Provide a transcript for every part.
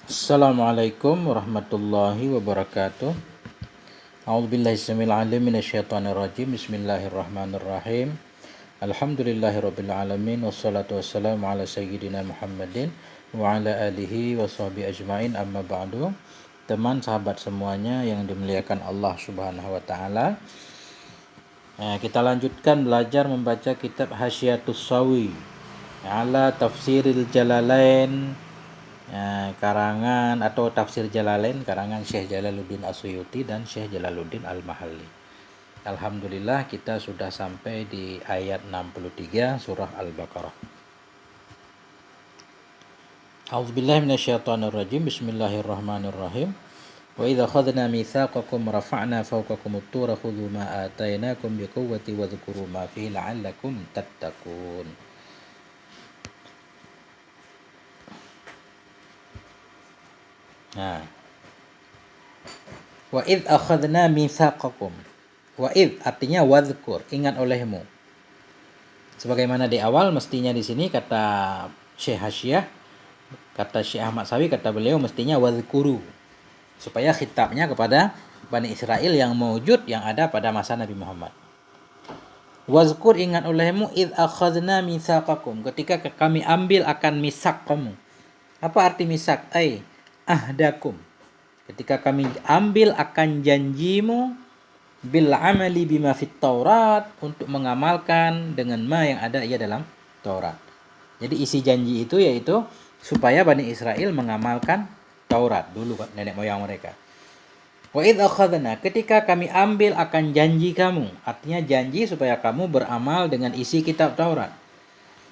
Assalamualaikum warahmatullahi wabarakatuh. A'udzubillahi samil alim minasyaitonir rajim. Bismillahirrahmanirrahim. Alhamdulillahirabbil alamin wassalatu wassalamu ala sayyidina Muhammadin wa ala alihi washabihi ajmain, amma ba'du. Teman sahabat semuanya yang dimuliakan Allah Subhanahu wa taala. Kita lanjutkan belajar membaca kitab Hasyiatus Sawi ala Tafsiril Jalalain, karangan atau Tafsir Jalalain karangan Syekh Jalaluddin As-Suyuti dan Syekh Jalaluddin Al-Mahalli. Alhamdulillah kita sudah sampai di ayat 63 surah Al-Baqarah. A'udzubillahi minasyaitonirrajim. Bismillahirrahmanirrahim. Wa idza akhadna mitsaqakum rafa'na fawqakumut tura khudhu ma atainakum biquwwati wadhkuru ma fihi la'allakum tattaqun. Wa id akhadna mitsaqakum. Wa id artinya wadhkur, ingat olehmu. Sebagaimana di awal mestinya di sini kata Syekh Hasyah, kata Syekh Ahmad Sawi, kata beliau mestinya wadhkuru, supaya khitabnya kepada Bani Israel yang mewujud, yang ada pada masa Nabi Muhammad. Wazkur, ingat olehmu, id akhadna mitsaqakum, ketika kami ambil akan misak kamu. Apa arti misak? Ahdakum, ketika kami ambil akan janjimu, bil amali bima fit Taurat, untuk mengamalkan dengan ma yang ada ia dalam Taurat. Jadi isi janji itu yaitu supaya Bani Israel mengamalkan Taurat dulu, nenek moyang mereka. Wa id akhadna, ketika kami ambil akan janji kamu, artinya janji supaya kamu beramal dengan isi kitab Taurat.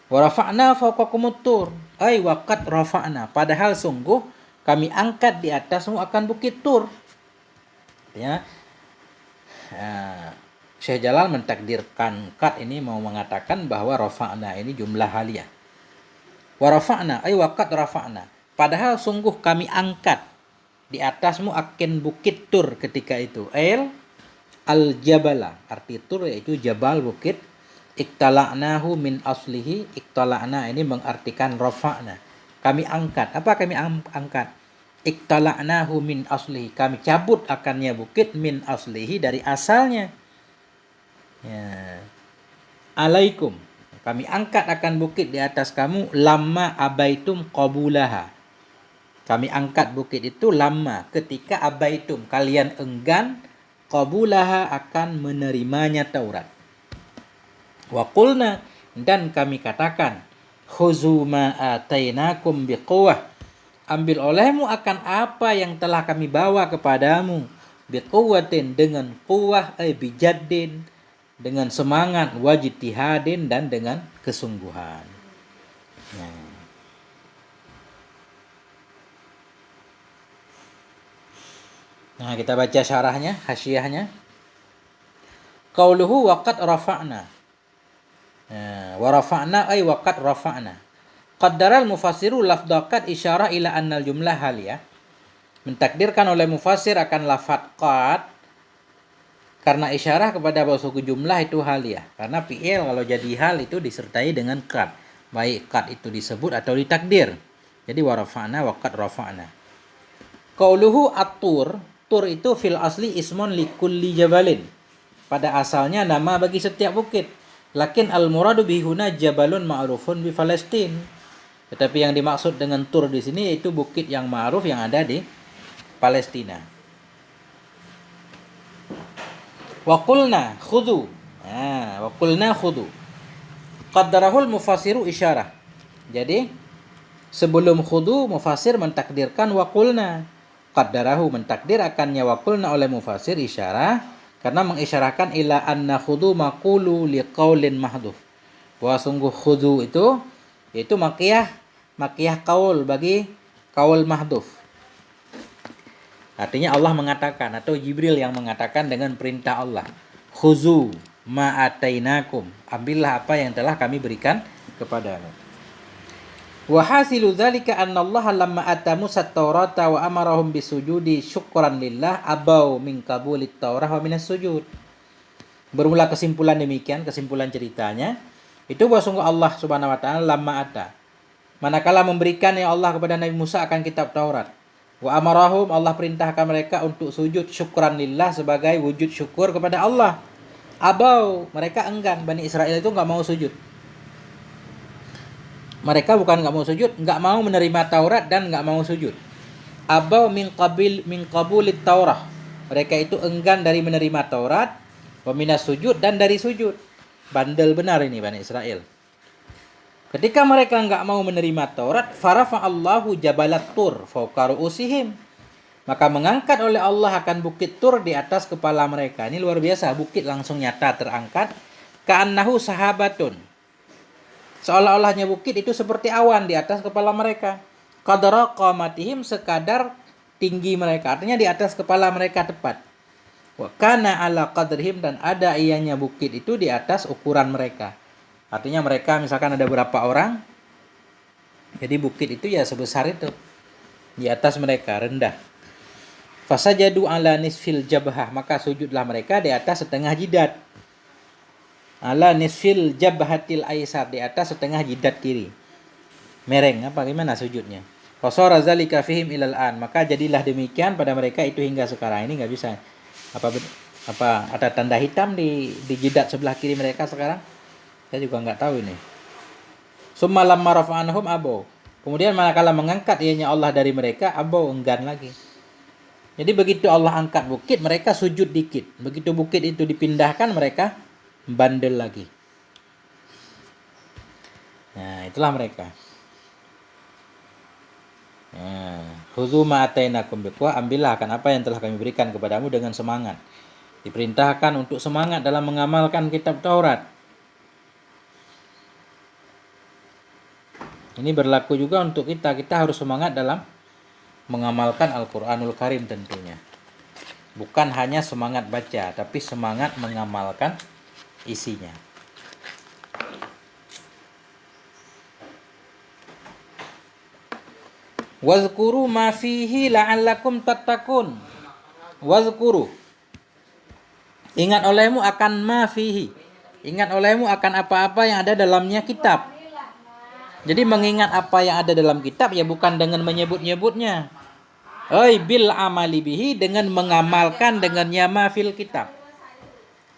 Wa rafa'na fawqakumut tur, waqad rafa'na, padahal sungguh kami angkat di atasmu akan bukit Tur. Artinya Syekh Jalal mentakdirkan kat ini mau mengatakan bahwa rafa'na ini jumlah haliyah. Wa rafa'na waqad rafa'na, padahal sungguh kami angkat di atasmu akan bukit Tur ketika itu. Al-jabala, arti Tur yaitu jabal, bukit. Iktala'nahu min aslihi, iktala'na ini mengartikan rafa'na, kami angkat. Apa kami angkat? Iktala'nahu min aslihi, kami cabut akannya bukit, min aslihi dari asalnya. Alaikum, kami angkat akan bukit di atas kamu, lamma abaitum qabulaha, kami angkat bukit itu lama, ketika abaitum, kalian enggan, qabulaha, akan menerimanya Taurat. Wa qulna, dan kami katakan, khuzu ma atainakum biquwah, ambil olehmu akan apa yang telah kami bawa kepadamu, biquwatin, dengan quwah, bijaddin, dengan semangat, wajtihadin, dan dengan kesungguhan. Nah, kita baca syarahnya, hasyiahnya. Qauluhu waqad rafa'na. Wa rafa'na waqad rafa'na. Qaddaral mufassiru lafdaqat isyarah ila annal jumlah haliyah. Mentakdirkan oleh mufassir akan lafad qad karena isyarah kepada bahwa suku jumlah itu haliyah. Karena fi'il kalau jadi hal itu disertai dengan qad, baik qad itu disebut atau ditakdir. Jadi wa rafa'na waqad rafa'na. Qauluhu at-tur, tur itu fil asli ismun likulli jabalin, pada asalnya nama bagi setiap bukit. Lakin al-muradu bihuna jabalun ma'rufun bi Palestin. Tetapi yang dimaksud dengan Tur di sini yaitu bukit yang ma'ruf yang ada di Palestina. Wa qulna khudhu. Wa qulna khudhu. Qaddarahul mufassiru isyarah. Jadi sebelum khudhu, mufassir mentakdirkan wa qulna. Qaddarahu, mentakdir akannya wa qulna oleh mufassir isyarah, karena mengisyarahkan ila anna khudu maqulu liqaulin mahdhuf, bahwa sungguh khudu itu yaitu makiyah qaul bagi qaul mahdhuf. Artinya Allah mengatakan atau Jibril yang mengatakan dengan perintah Allah, khuzu ma atainakum, ambillah apa yang telah kami berikan kepadamu. Wa hasilu dzalika anna Allah lamma ata Musa at-Taurata wa amarahum bisujudi syukran lillah abau min qabulit Taurah wa minas sujud. Bermula kesimpulan demikian, kesimpulan ceritanya itu bahwa sungguh Allah Subhanahu wa taala lamma ata, manakala memberikan ya Allah kepada Nabi Musa akan kitab Taurat, Wa amarahum, Allah perintahkan mereka untuk sujud syukran lillah, sebagai wujud syukur kepada Allah. Abau, mereka enggan. Bani Israel itu nggak mau sujud. Mereka bukan nggak mau sujud, nggak mau menerima Taurat dan nggak mau sujud. Abau min qabulit Taurah. Mereka itu enggan dari menerima Taurat, wa minas sujud, dan dari sujud. Bandel benar ini Bani Israel. Ketika mereka nggak mau menerima Taurat, farafa Allahu jabalat Tur fawqa ru'usihim. Maka mengangkat oleh Allah akan bukit Tur di atas kepala mereka. Ini luar biasa, bukit langsung nyata terangkat. Ka'annahu sahabatun. Seolah-olahnya bukit itu seperti awan di atas kepala mereka. Qadara qamatihim, sekadar tinggi mereka. Artinya di atas kepala mereka tepat. Wa kana ala qadrihim, dan ada ianya bukit itu di atas ukuran mereka. Artinya mereka misalkan ada berapa orang, jadi bukit itu ya sebesar itu. Di atas mereka, rendah. Fasajadu ala nisfil jabhah, maka sujudlah mereka di atas setengah jidat. Ala nisfil jabhatil aisar, di atas setengah jidat kiri. Mereng, apa gimana sujudnya? Fasara zalika fihim ilal an, maka jadilah demikian pada mereka itu hingga sekarang. Ini nggak bisa. Apa ada tanda hitam di jidat sebelah kiri mereka sekarang? Saya juga nggak tahu ini. Summa lamma rafa'anhum abau. Kemudian manakala mengangkat ianya Allah dari mereka, abau, enggan lagi. Jadi begitu Allah angkat bukit, mereka sujud dikit. Begitu bukit itu dipindahkan, mereka bandel lagi. Nah, itulah mereka. Khudzu ma atainakum biquwwah, ambillah akan apa yang telah kami berikan kepadamu dengan semangat. Diperintahkan untuk semangat dalam mengamalkan kitab Taurat. Ini berlaku juga untuk kita. Kita harus semangat dalam mengamalkan Al-Quranul Karim tentunya. Bukan hanya semangat baca, tapi semangat mengamalkan isinya. Wazkuru ma fihi la'allakum tattaqun. Wazkuru, ingat olehmu akan ma fihi. Ingat olehmu akan apa-apa yang ada dalamnya kitab. Jadi mengingat apa yang ada dalam kitab ya bukan dengan menyebut-nyebutnya. Bil amali bihi, dengan mengamalkan dengannya ma fil kitab.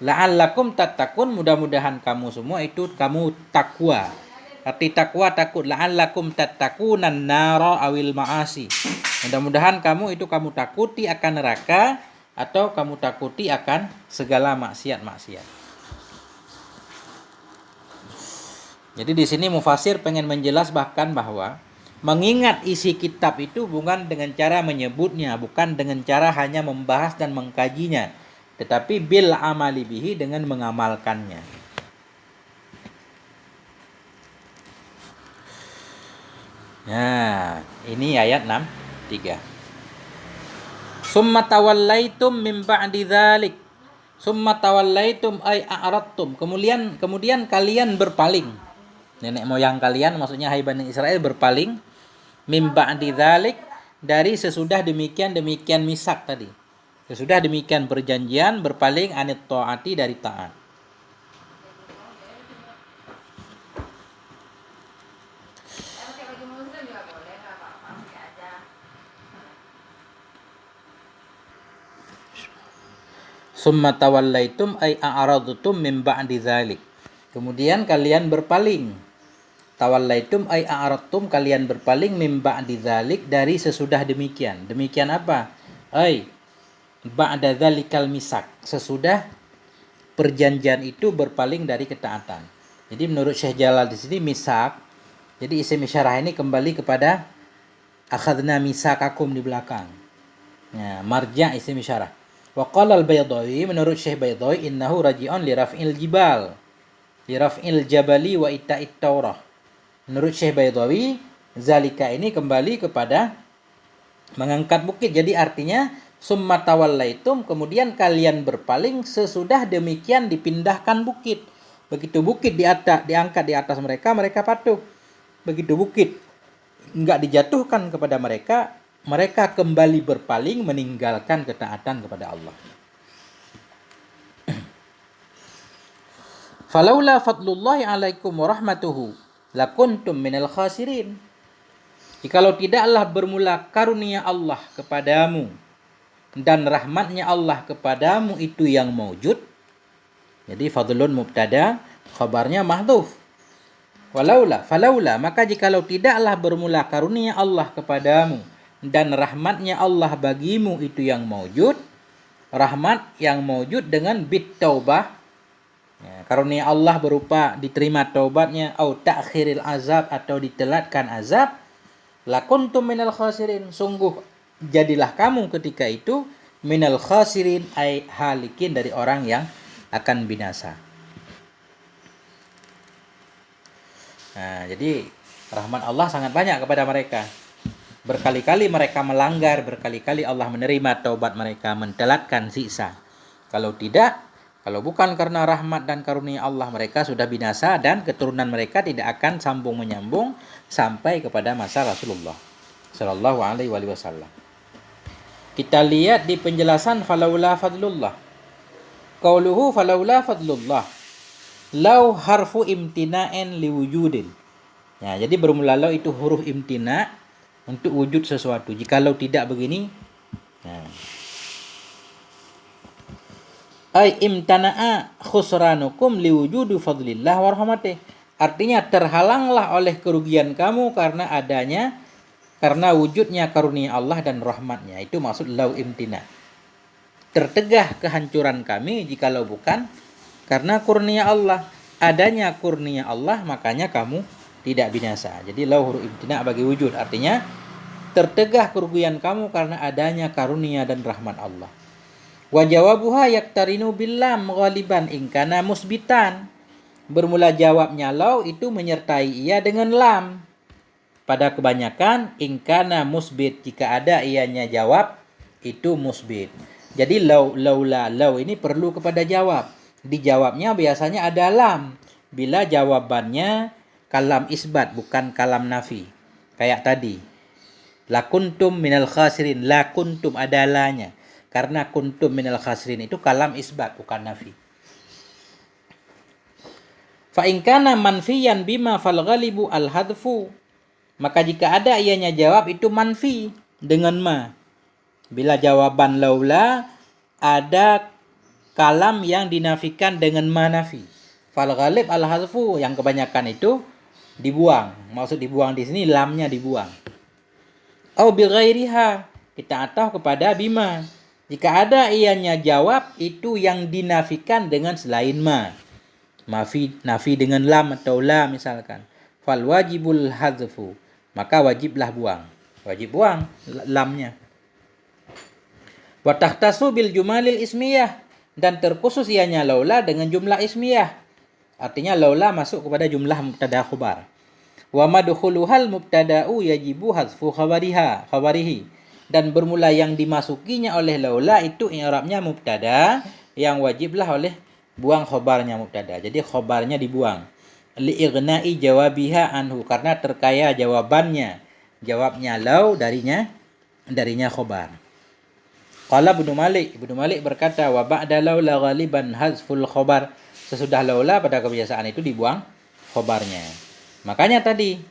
La'allakum tattaqun, mudah-mudahan kamu semua itu kamu takwa. Arti takwa takut. La'allakum tattaqunan nara awil ma'asi. Mudah-mudahan kamu itu kamu takuti akan neraka atau kamu takuti akan segala maksiat-maksiat. Jadi di sini mufasir pengen menjelas bahkan bahwa mengingat isi kitab itu bukan dengan cara menyebutnya, bukan dengan cara hanya membahas dan mengkajinya, tetapi bil amali bihi, dengan mengamalkannya. Nah, ini ayat 63. Summa tawallaitum min ba'di dzalik. Summa tawallaitum ay a'radtum. Kemudian kalian berpaling. Nenek moyang kalian, maksudnya hai Bani Israel, berpaling min ba'di dzalik, dari sesudah demikian misak tadi. Sesudah demikian perjanjian, berpaling anit taati, dari taat. Summa tawallaitum ay a'radtum min ba'di dzalik. Kemudian kalian berpaling. Tawallaitum ay a'radtum, kalian berpaling min ba'di dzalik, dari sesudah demikian. Demikian apa? Ay ba'da dzalikal misak, sesudah perjanjian itu berpaling dari ketaatan. Jadi menurut Syekh Jalal di sini misak, jadi isim isyarah ini kembali kepada akhadna misakakum di belakang. Ya, marja isim isyarah. Wa qala al-Baydawi, menurut Syekh Baydawi, innahu raji'un li raf'il jibal, li raf'il jabali wa ita'it taurah. Menurut Syekh Baydawi, zalika ini kembali kepada mengangkat bukit. Jadi artinya summa tawallaitum, kemudian kalian berpaling sesudah demikian dipindahkan bukit. Begitu bukit diangkat di atas mereka, mereka patuh. Begitu bukit enggak dijatuhkan kepada mereka, mereka kembali berpaling, meninggalkan ketaatan kepada Allah. Falaula fadlullahi alaikum wa rahmatuhu lakuntum minal khasirin. Jikalau tidaklah bermula karunia Allah kepadamu dan rahmatnya Allah kepadamu itu yang maujud. Jadi fadlun mubtada, khabarnya mahdhuf. Falaula, maka jikalau tidaklah bermula karunia Allah kepadamu dan rahmatnya Allah bagimu itu yang maujud, rahmat yang maujud dengan bit taubah, ya, karunia Allah berupa diterima taubatnya, au ta'khiril azab, atau ditelatkan azab, lakuntum minal khasirin, sungguh jadilah kamu ketika itu minal khasirin, ay halikin, dari orang yang akan binasa. Nah, jadi rahmat Allah sangat banyak kepada mereka. Berkali-kali mereka melanggar, berkali-kali Allah menerima taubat mereka, mentelatkan siksa. Kalau bukan karena rahmat dan karunia Allah, mereka sudah binasa dan keturunan mereka tidak akan sambung menyambung sampai kepada masa Rasulullah Shallallahu Alaihi Wasallam. Kita lihat di penjelasan falaula fadlullah. Qauluhu falaula fadlullah. Lau harfu imtina'in liwujudin. Ya, jadi bermula lau itu huruf imtina' untuk wujud sesuatu. Jikalau tidak begini, ay imtana'a khusranukum liwujudu fadlillah warahmatih. Artinya terhalanglah oleh kerugian kamu karena wujudnya karunia Allah dan rahmatnya. Itu maksud lau imtina'. Tertegah kehancuran kami jikalau bukan karena kurnia Allah. Adanya kurnia Allah, makanya kamu tidak binasa. Jadi lau huruf imtina' bagi wujud, artinya tertegah kerugian kamu karena adanya karunia dan rahmat Allah. Wa jawabuha yaktarinu billam ghaliban ingkana musbitan. Bermula jawabnya lau itu menyertai ia dengan lam. Pada kebanyakan ingkana musbit, jika ada ianya jawab itu musbit. Jadi lau ini perlu kepada jawab. Dijawabnya biasanya ada lam bila jawabannya kalam isbat bukan kalam nafi. Kayak tadi, lakuntum minal khasirin, lakuntum adalahnya. Karena kuntum minal khasirin itu kalam isbat bukan nafi. Fa in kana manfiyan bima fal ghalibu al hadfu. Maka jika ada ianya jawab itu manfi dengan ma. Bila jawaban laula ada kalam yang dinafikan dengan ma nafi. Fal ghalib al hadfu, yang kebanyakan itu dibuang. Maksud dibuang di sini lamnya dibuang. Au bi ghairiha, kita atau kepada bima. Jika ada ianya jawab itu yang dinafikan dengan selain ma. Nafi dengan lam atau la misalkan. Fal wajibul hadfu, maka wajiblah buang. Wajib buang lamnya. Wa tahtasu bil jumalil ismiyah, dan terkhusus ianya laula dengan jumlah ismiyah. Artinya laula masuk kepada jumlah mubtada khabar. Wa madkhuluhal mubtada'u yajibu hadfu khabarihi. Dan bermula yang dimasukinya oleh laula itu i'rabnya mubtada, yang wajiblah oleh buang khabarnya mubtada. Jadi khabarnya dibuang. Li'igna'i jawabiha anhu, karena terkaya jawabannya. Jawabnya lau, darinya khabar. Qala Ibnu Malik berkata, wa ba'da laula ghaliban hazful khabar. Sesudah laula pada kebiasaan itu dibuang khabarnya. Makanya tadi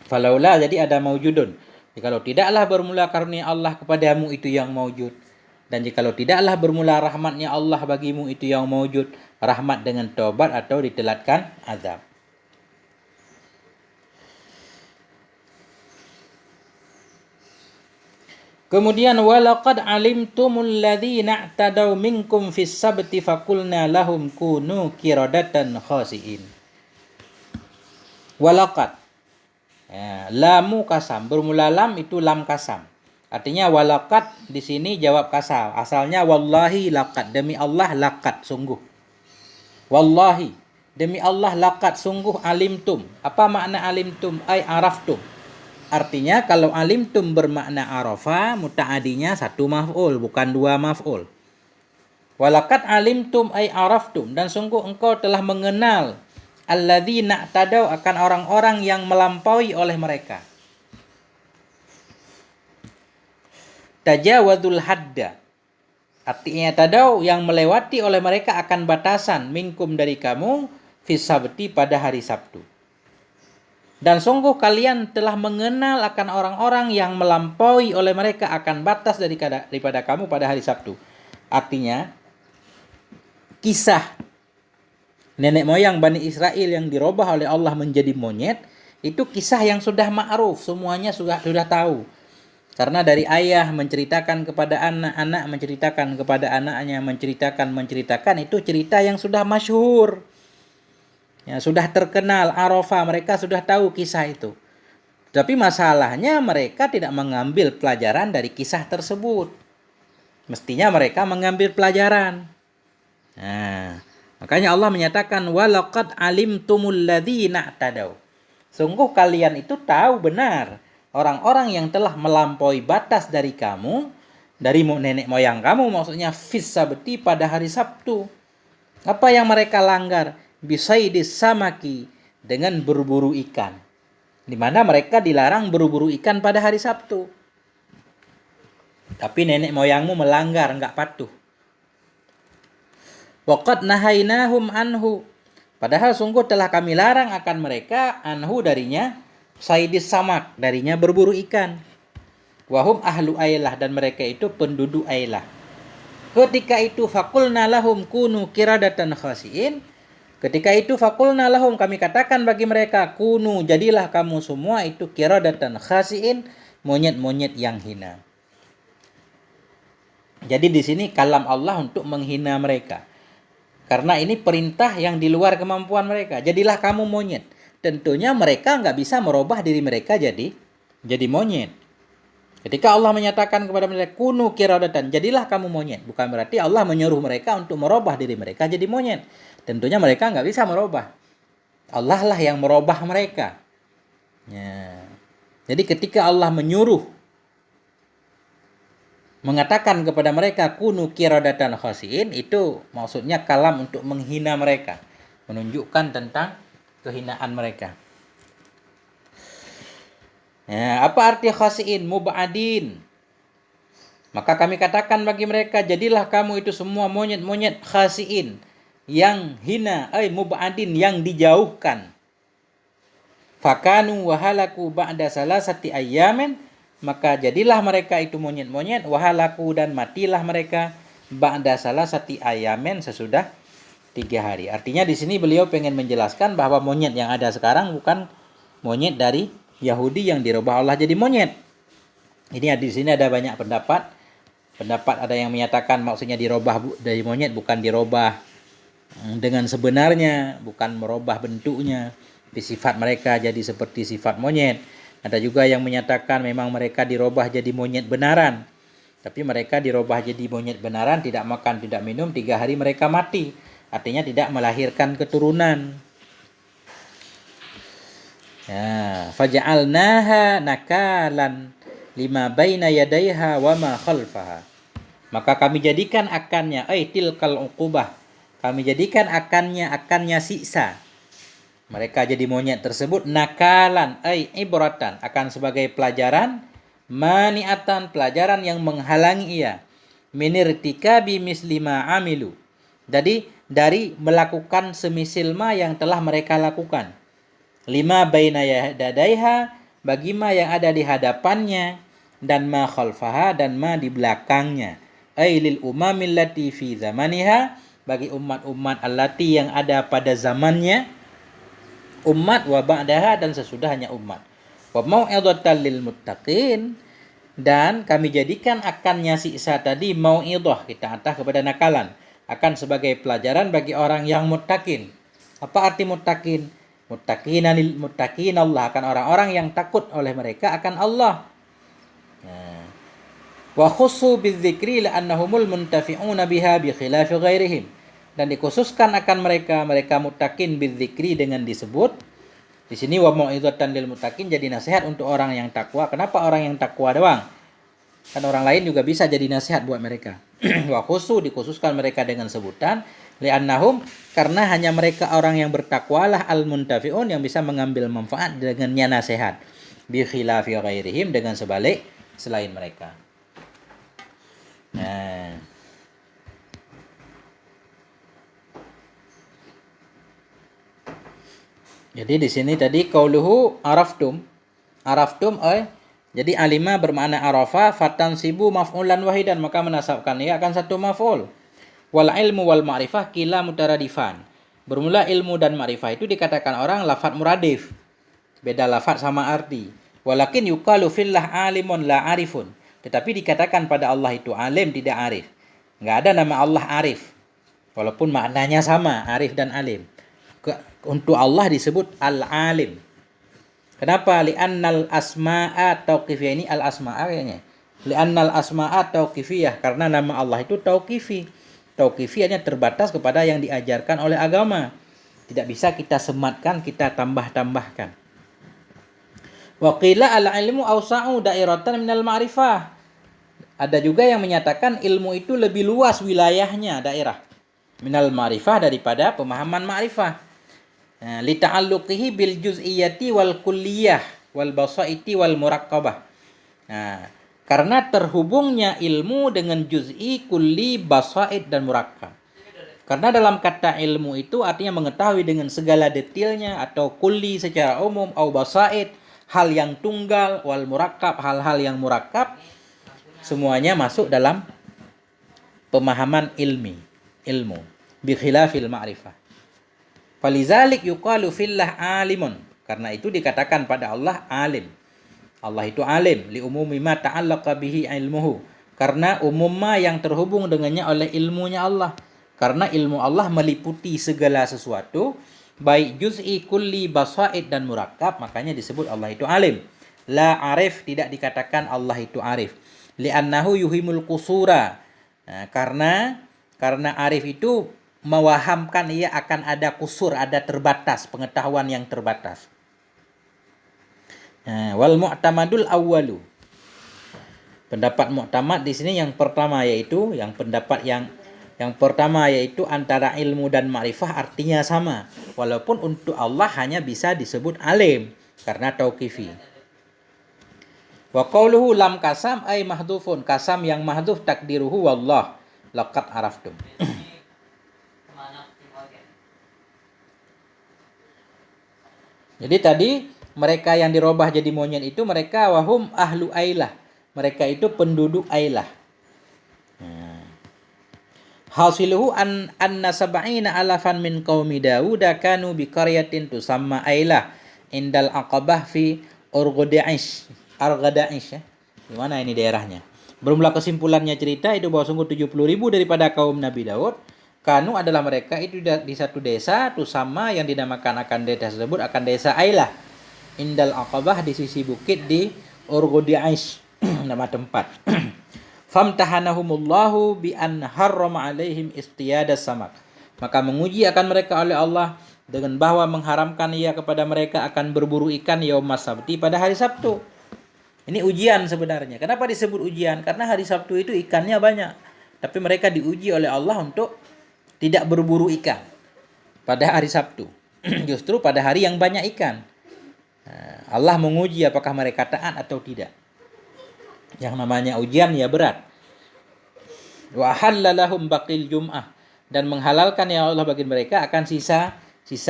falaula jadi ada maujudun. Jikalau tidaklah bermula karunia Allah kepadamu itu yang maujud, dan jikalau tidaklah bermula rahmatnya Allah bagimu itu yang maujud, rahmat dengan taubat atau ditelatkan azab. Kemudian walaqad alimtumul ladzina i'tadaw minkum fis sabti faqulna lahum kunu qiradatan khasiin. Walaqad, ya, lamu kasam, bermula lam itu lam kasam. Artinya walaqad di sini jawab kasam. Asalnya wallahi laqad, demi Allah laqad, sungguh. Wallahi, demi Allah laqad, sungguh alimtum. Apa makna alimtum? Ay araftum. Artinya kalau alimtum bermakna arafa, muta'adinya satu maf'ul, bukan dua maf'ul. Walaqad alimtum ay araftum, dan sungguh engkau telah mengenal alladzina tadaw, akan orang-orang yang melampaui oleh mereka. Tajawadul hadda, artinya tadaw yang melewati oleh mereka akan batasan, minkum dari kamu, fis sabti pada hari Sabtu. Dan sungguh kalian telah mengenal akan orang-orang yang melampaui oleh mereka akan batas daripada kamu pada hari Sabtu. Artinya, kisah nenek moyang Bani Israel yang dirubah oleh Allah menjadi monyet, itu kisah yang sudah ma'ruf, semuanya sudah tahu. Karena dari ayah menceritakan kepada anak-anak, menceritakan kepada anaknya, menceritakan, itu cerita yang sudah masyhur. Ya, sudah terkenal, Arafah, mereka sudah tahu kisah itu. Tapi masalahnya mereka tidak mengambil pelajaran dari kisah tersebut. Mestinya mereka mengambil pelajaran. Nah, makanya Allah menyatakan walaqad alimtumul ladzina tadaw. Sungguh kalian itu tahu benar orang-orang yang telah melampaui batas dari kamu, dari nenek moyang kamu, maksudnya fis sabti pada hari Sabtu. Apa yang mereka langgar? Bisaidis samaki, dengan berburu ikan. Di mana mereka dilarang berburu ikan pada hari Sabtu. Tapi nenek moyangmu melanggar, enggak patuh. Waqad nahainahum anhu. Padahal sungguh telah kami larang akan mereka anhu darinya, saidis samak, darinya berburu ikan. Wahum ahlu ailah, dan mereka itu penduduk ailah. Ketika itu fakulna lahum kunu kiradatan khasiin. Ketika itu fakulna lahum, kami katakan bagi mereka, kunu, jadilah kamu semua itu kiradatan khasiin, monyet-monyet yang hina. Jadi di sini kalam Allah untuk menghina mereka. Karena ini perintah yang di luar kemampuan mereka. Jadilah kamu monyet. Tentunya mereka nggak bisa merubah diri mereka jadi monyet. Ketika Allah menyatakan kepada mereka, kunu kiradatan, jadilah kamu monyet. Bukan berarti Allah menyuruh mereka untuk merubah diri mereka jadi monyet. Tentunya mereka nggak bisa merubah. Allah lah yang merubah mereka. Ya. Jadi ketika Allah menyuruh, mengatakan kepada mereka, kunu kiradatan khasiin, itu maksudnya kalam untuk menghina mereka. Menunjukkan tentang kehinaan mereka. Ya, apa arti khasiin? Mubadin. Maka kami katakan bagi mereka, jadilah kamu itu semua monyet-monyet khasiin, yang hina, mubadin, yang dijauhkan. Fakanu wahalaku ba'da salasati ayyamin, maka jadilah mereka itu monyet-monyet, wahalaku, dan matilah mereka ba'da salasati ayyamin, sesudah 3 hari. Artinya di sini beliau pengen menjelaskan bahwa monyet yang ada sekarang bukan monyet dari Yahudi yang dirubah Allah jadi monyet. Ini di sini ada banyak pendapat. Ada yang menyatakan maksudnya dirubah dari monyet bukan dirubah dengan sebenarnya, bukan merubah bentuknya, sifat mereka jadi seperti sifat monyet. Ada juga yang menyatakan memang mereka dirubah jadi monyet benaran. Tapi mereka dirubah jadi monyet benaran, tidak makan, tidak minum, 3 hari mereka mati. Artinya tidak melahirkan keturunan. Ya, faja'alnaha nakalan lima baina yadaiha wa ma khalfaha. Maka kami jadikan akannya, tilkal uqubah. Kami jadikan akannya siksa. Mereka jadi monyet tersebut nakalan, ibratan, akan sebagai pelajaran, maniatan, pelajaran yang menghalangi ia, minirtikabi mislima amilu. Jadi dari melakukan semisilma yang telah mereka lakukan. Lima baina yadaiha, bagi ma yang ada di hadapannya, dan ma khalfaha, dan ma di belakangnya. Lil umamil lati fi zamaniha, bagi umat-umat allati yang ada pada zamannya, umat, wa ba'daha, dan sesudahnya umat. Wa mau'idatan lil muttaqin, dan kami jadikan akannya siksa tadi mau'idah, kita atah kepada nakalan, akan sebagai pelajaran bagi orang yang muttaqin. Apa arti muttaqin? Muttaqin Allah, akan orang-orang yang takut oleh mereka akan Allah. Wa khussu bidzikri la'annahumul muntafi'una biha bi khilafi ghairihim, dan dikhususkan akan mereka muttaqin bidzikri dengan disebut di sini wa mau'izatan lil muttaqin, jadi nasihat untuk orang yang takwa. Kenapa orang yang takwa doang? Kan orang lain juga bisa jadi nasihat buat mereka. Wa khussu, dikhususkan mereka dengan sebutan li'annahum, karena hanya mereka orang yang bertakwalah al muntafi'un, yang bisa mengambil manfaat dengannya nasihat, bi khilafi ghairihim, dengan sebalik selain mereka. Nah, Jadi di sini tadi qauluhu araftum. Araftum jadi alima bermakna arafa, fatan sibu maf'ulan wahidan, maka menasabkan ia akan satu maf'ul. Wal ilmu wal ma'rifah kila mutaradifan. Bermula ilmu dan ma'rifah itu dikatakan orang lafadz muradif. Beda lafadz sama arti. Walakin yuqalu fillah alimun la arifun. Tetapi dikatakan pada Allah itu alim, tidak arif. Enggak ada nama Allah arif. Walaupun maknanya sama, arif dan alim. Untuk Allah disebut al-alim. Kenapa? Li'annal asma'a tauqifiyah, ini al-asma'a kayaknya. Li'annal asma'a tauqifiyah, karena nama Allah itu tauqifi. Tauqifiyahnya terbatas kepada yang diajarkan oleh agama. Tidak bisa kita sematkan, kita tambah-tambahkan. Wa qila al-ilmu awsa'u dairatan minal ma'rifah. Ada juga yang menyatakan ilmu itu lebih luas wilayahnya, daerah minal ma'rifah, daripada pemahaman ma'rifah. Li ta'alluqihi bil juz'iyyati wal kulliyah wal basaiti wal muraqqabah. Karena terhubungnya ilmu dengan juz'i, kulli, basait dan murakkab. Karena dalam kata ilmu itu artinya mengetahui dengan segala detailnya, atau kulli secara umum, au basait hal yang tunggal, wal murakkab hal-hal yang murakkab, semuanya masuk dalam pemahaman ilmu bi khilafil ma'rifah. Falizalik yuqalu fillah alimun. Karena itu dikatakan pada Allah alim. Allah itu alim li umumi ma ta'allaqa bihi ilmuhu. Karena umumnya yang terhubung dengannya oleh ilmunya Allah. Karena ilmu Allah meliputi segala sesuatu, baik juz'i, kulli, basaid dan murakkab, makanya disebut Allah itu alim. La arif, tidak dikatakan Allah itu arif. Li'annahu yuhimul qusura. Karena arif itu mewahamkan ia akan ada kusur, ada terbatas, pengetahuan yang terbatas. Wal mu'tamadul awwalu. Pendapat mu'tamad di sini yang pertama, yaitu yang pertama yaitu antara ilmu dan ma'rifah artinya sama, walaupun untuk Allah hanya bisa disebut alim karena tauqifi. Wa qauluhu lam kasam ay mahdhufun. Kasam yang mahdhuf takdiruhu wallah laqad araftum. Jadi tadi mereka yang dirubah jadi monyet itu mereka wahum ahlu ailah. Mereka itu penduduk ailah. Hasiluhu anna sab'ina alafan min qaumi Dawud kanu bi qaryatin tusamma ailah indal aqabah fi Arghadaish. Ya. Di mana ini daerahnya? Bermula kesimpulannya cerita itu bahwa sungguh 70.000 daripada kaum Nabi Daud kanu adalah mereka itu di satu desa tusamma yang dinamakan akan desa tersebut akan desa Ailah indal aqabah, di sisi bukit di Arghadaish nama tempat. Famtahanahumullahu bi an harrama alaihim istiyadas samak. Maka menguji akan mereka oleh Allah dengan bahwa mengharamkan ia kepada mereka akan berburu ikan yaumas sabti, pada hari Sabtu. Ini ujian sebenarnya. Kenapa disebut ujian? Karena hari Sabtu itu ikannya banyak. Tapi mereka diuji oleh Allah untuk tidak berburu ikan pada hari Sabtu. Justru pada hari yang banyak ikan. Allah menguji apakah mereka taat atau tidak. Yang namanya ujian ya berat. Wa halalahum baqil jum'ah, dan menghalalkan ya Allah bagi mereka akan sisa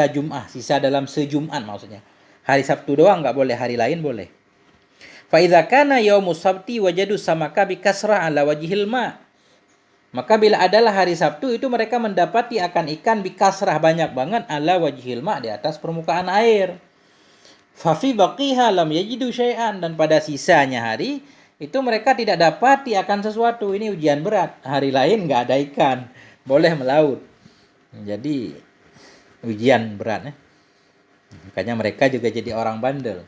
Jum'ah, sisa dalam sejum'an maksudnya. Hari Sabtu doang enggak boleh, hari lain boleh. Fa idza kana yaumus sabti wajadu samaka bi kasrah ala wajhil ma. Maka bila adalah hari Sabtu itu mereka mendapati akan ikan bi kasrah banyak banget ala wajhil ma, di atas permukaan air. Fa fi baqiha lam yajidu syai'an, dan pada sisanya hari itu mereka tidak dapati akan sesuatu. Ini ujian berat. Hari lain enggak ada ikan, boleh melaut. Jadi ujian berat. Makanya mereka juga jadi orang bandel.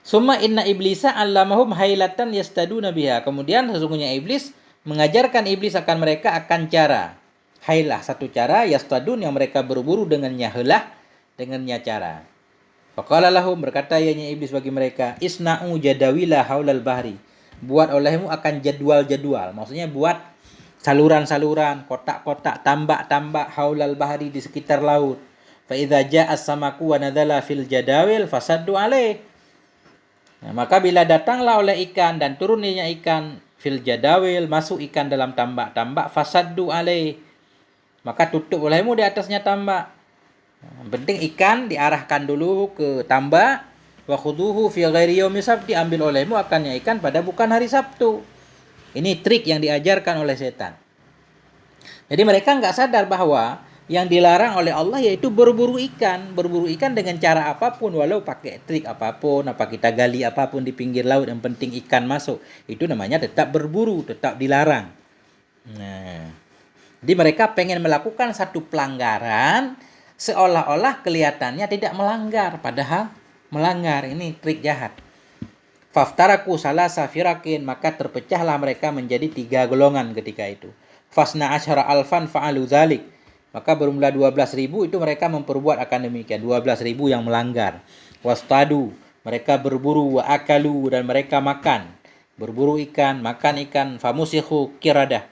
Summa inna iblisa allamahum hailatan yastaduna biha. Kemudian sesungguhnya iblis mengajarkan akan mereka akan cara hailah, satu cara yastadun yang mereka berburu dengannya, helah dengannya cara. Faqala lahum, berkata ianya iblis bagi mereka, isna'u jadawila haulal bahri. Buat olehmu akan jadwal-jadwal, maksudnya buat saluran-saluran, kotak-kotak, tambak-tambak haulal bahri, di sekitar laut. Fa idza ja'a as-samaku wa nadzala fil jadawil fasaddu alaih. Maka bila datanglah oleh ikan dan turunnya ikan fil jadawil, masuk ikan dalam tambak-tambak, fasaddu alaih, maka tutup olehmu di atasnya tambak. Penting ikan diarahkan dulu ke tambak, wa khuduhu fi ghairi yaumi sabti, diambil olehmu akannya ikan pada bukan hari Sabtu. Ini trik yang diajarkan oleh setan. Jadi mereka nggak sadar bahwa yang dilarang oleh Allah yaitu berburu ikan. Berburu ikan dengan cara apapun, walau pakai trik apapun, apa kita gali apapun di pinggir laut, yang penting ikan masuk. Itu namanya tetap berburu, tetap dilarang. Nah, jadi mereka pengen melakukan satu pelanggaran seolah-olah kelihatannya tidak melanggar, padahal melanggar. Ini trik jahat. Faftaraku salah safirakin, maka terpecahlah mereka menjadi 3 golongan ketika itu. Fasna asyara alfan fa'alu zalik, maka bermula 12.000 itu mereka memperbuat akan demikian. 12.000 yang melanggar. Wastadu, mereka berburu, wa akalu, dan mereka makan. Berburu ikan, makan ikan. Famusikhu kiradah,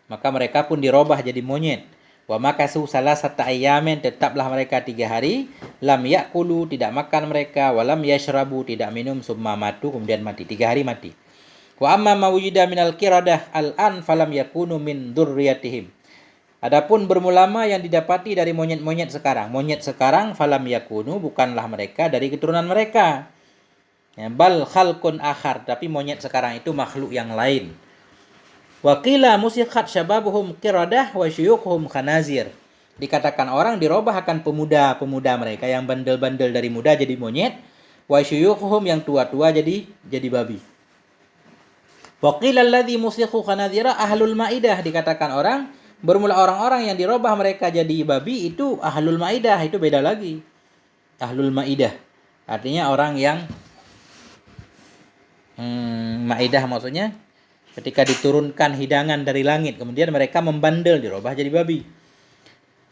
maka mereka pun dirubah jadi monyet. Wa makasu salasata ayyamin, tetaplah mereka 3 hari. Lam yakulu, tidak makan mereka. Walam yashrabu, tidak minum. Summa matu, kemudian mati. 3 hari mati. Wa amma mawujida minal kiradah al-an falam yakunu min dzurriyyatihim. Adapun bermulama yang didapati dari monyet-monyet sekarang. Monyet sekarang falam yakunu, bukanlah mereka dari keturunan mereka. Ya, bal khalqun akhar, tapi monyet sekarang itu makhluk yang lain. Wakila musikhat syababuhum kiradah wa syuyukhuhum khanazir. Dikatakan orang dirubah akan pemuda-pemuda mereka yang bandel-bandel dari muda jadi monyet, wa syuyukhuhum yang tua-tua jadi babi. Waqila alladzi musikhu khanazira ahlul maidah, dikatakan orang bermula orang-orang yang dirubah mereka jadi babi itu ahlul maidah, itu beda lagi. Ahlul maidah artinya orang yang maidah maksudnya ketika diturunkan hidangan dari langit, kemudian mereka membandel, dirubah jadi babi.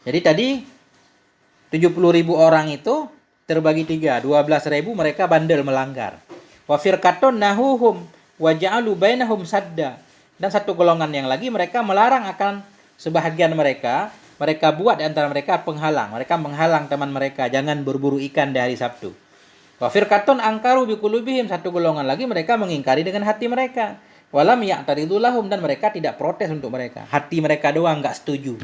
Jadi tadi 70.000 orang itu terbagi 3, 12.000 mereka bandel melanggar. Wa firqatun nahuhum wa ja'alu bainahum sadda. Dan satu golongan yang lagi mereka melarang akan sebahagian mereka buat di antara mereka penghalang. Mereka menghalang teman mereka jangan berburu ikan di hari Sabtu. Wa firqatun angkaru biqulubihim, satu golongan lagi mereka mengingkari dengan hati mereka. Walam ya'taridu lahum, dan mereka tidak protes untuk mereka. Hati mereka doang enggak setuju.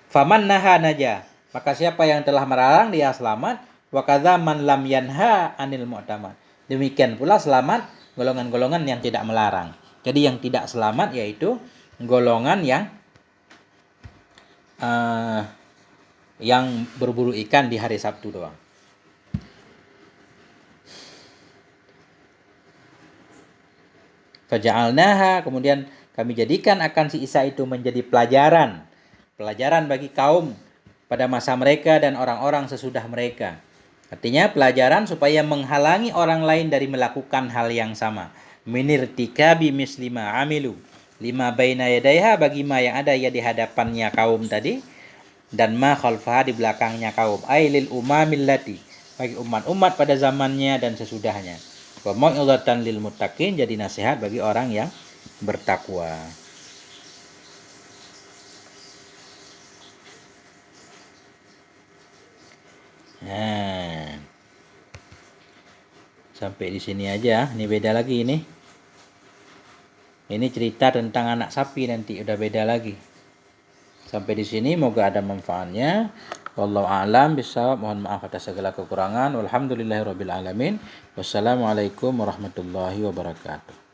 Faman naha naja, maka siapa yang telah melarang dia selamat. Wa kadza man lam yanha anil mu'tamad. Demikian pula selamat golongan-golongan yang tidak melarang. Jadi yang tidak selamat yaitu golongan yang berburu ikan di hari Sabtu doang. Faja'alnaha, kemudian kami jadikan akan si Isa itu menjadi pelajaran bagi kaum pada masa mereka dan orang-orang sesudah mereka. Artinya pelajaran supaya menghalangi orang lain dari melakukan hal yang sama. Minirtikabi mislima amilu lima baina yadaiha, bagi ma yang ada ya di hadapannya kaum tadi, dan ma khalfaha di belakangnya kaum. Ailil umamillati, bagi umat-umat pada zamannya dan sesudahnya. Wa mau'izatan lil muttaqin, jadi nasihat bagi orang yang bertakwa. Nah, sampai di sini aja. Ini beda lagi ini. Ini cerita tentang anak sapi, nanti udah beda lagi. Sampai di sini, moga ada manfaatnya. Wallahu a'lam bishawab. Mohon maaf atas segala kekurangan. Walhamdulillahirabbil alamin. Wassalamualaikum warahmatullahi wabarakatuh.